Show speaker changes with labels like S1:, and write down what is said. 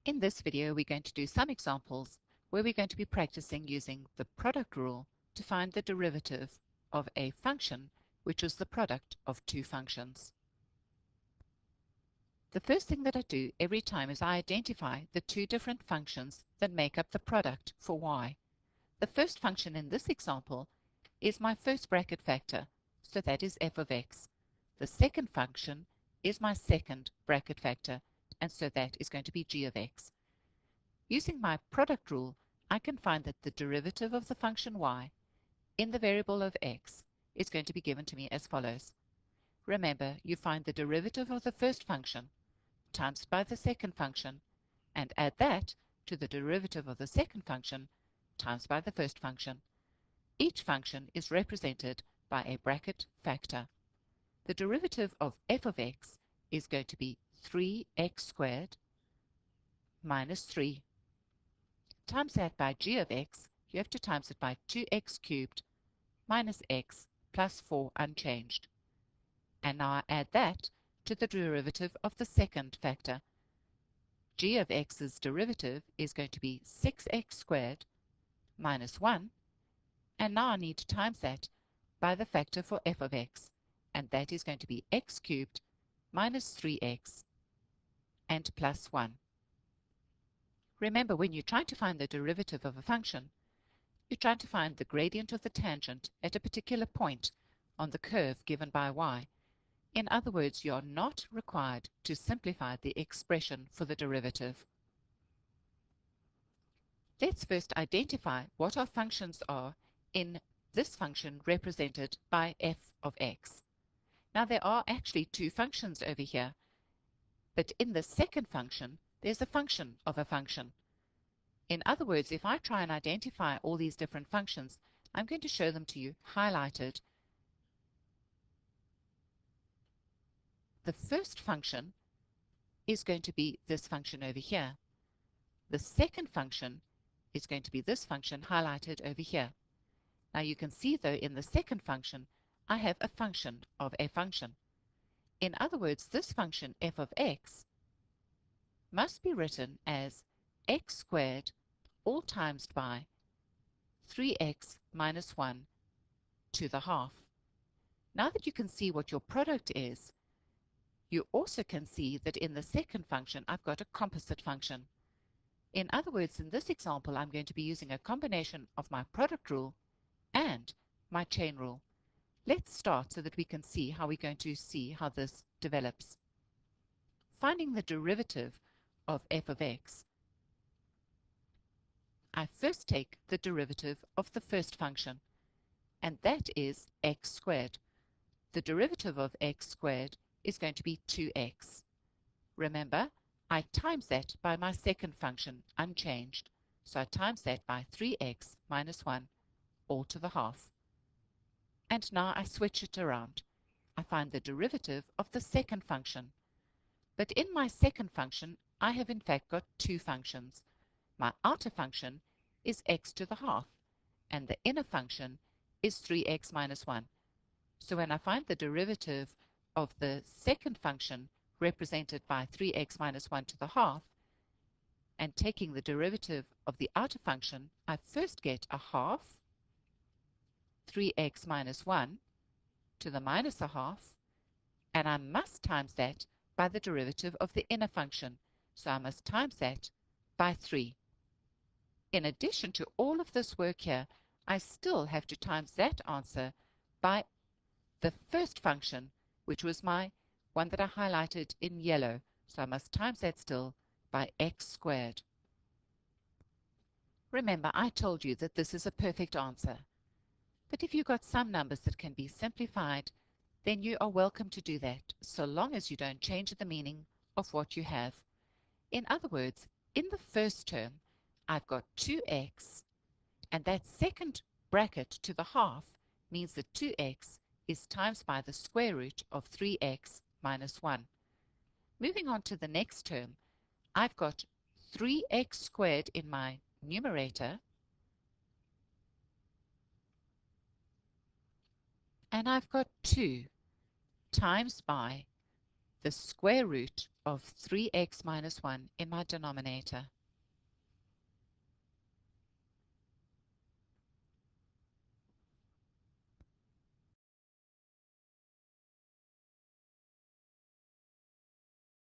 S1: In this video, we're going to do some examples where we're going to be practicing using the product rule to find the derivative of a function which is the product of two functions. The first thing that I do every time is I identify the two different functions that make up the product for y. The first function in this example is my first bracket factor, so that is f of x. The second function is my second bracket factor, and so that is going to be g of x. Using my product rule, I can find that the derivative of the function y in the variable of x is going to be given to me as follows. Remember, you find the derivative of the first function times by the second function and add that to the derivative of the second function times by the first function. Each function is represented by a bracket factor. The derivative of f of x is going to be 3x squared minus 3. Times that by g of x, you have to times it by 2x cubed minus x plus 4 unchanged. And now I add that to the derivative of the second factor. G of x's derivative is going to be 6x squared minus 1, and now I need to times that by the factor for f of x, and that is going to be x cubed minus 3x and plus 1. Remember, when you're trying to find the derivative of a function, you're trying to find the gradient of the tangent at a particular point on the curve given by y. In other words, you are not required to simplify the expression for the derivative. Let's first identify what our functions are in this function represented by f of x. Now there are actually two functions over here, but in the second function there's a function of a function. In other words, if I try and identify all these different functions, I'm going to show them to you highlighted. The first function is going to be this function over here. The second function is going to be this function highlighted over here. Now you can see though in the second function I have a function of a function. In other words, this function f of x must be written as x squared all times by 3x minus 1 to the half. Now that you can see what your product is, you also can see that in the second function I've got a composite function. In other words, in this example I'm going to be using a combination of my product rule and my chain rule. Let's start so that we can see how we're going to see how this develops. Finding the derivative of f of x, I first take the derivative of the first function, and that is x squared. The derivative of x squared is going to be 2x. Remember, I times that by my second function unchanged, so I times that by 3x minus 1 all to the half. And now I switch it around. I find the derivative of the second function. But in my second function, I have in fact got two functions. My outer function is x to the half, and the inner function is 3x minus 1. So when I find the derivative of the second function represented by 3x minus 1 to the half, and taking the derivative of the outer function, I first get a half 3x minus 1 to the minus a half, and I must times that by the derivative of the inner function, so I must times that by 3. In addition to all of this work here, I still have to times that answer by the first function, which was my one that I highlighted in yellow, so I must times that still by x squared. Remember, I told you that this is a perfect answer. But if you've got some numbers that can be simplified, then you are welcome to do that, so long as you don't change the meaning of what you have. In other words, in the first term, I've got 2x, and that second bracket to the half means that 2x is times by the square root of 3x minus 1. Moving on to the next term, I've got 3x squared in my numerator, and I've got 2 times by the square root of 3x minus 1 in my denominator.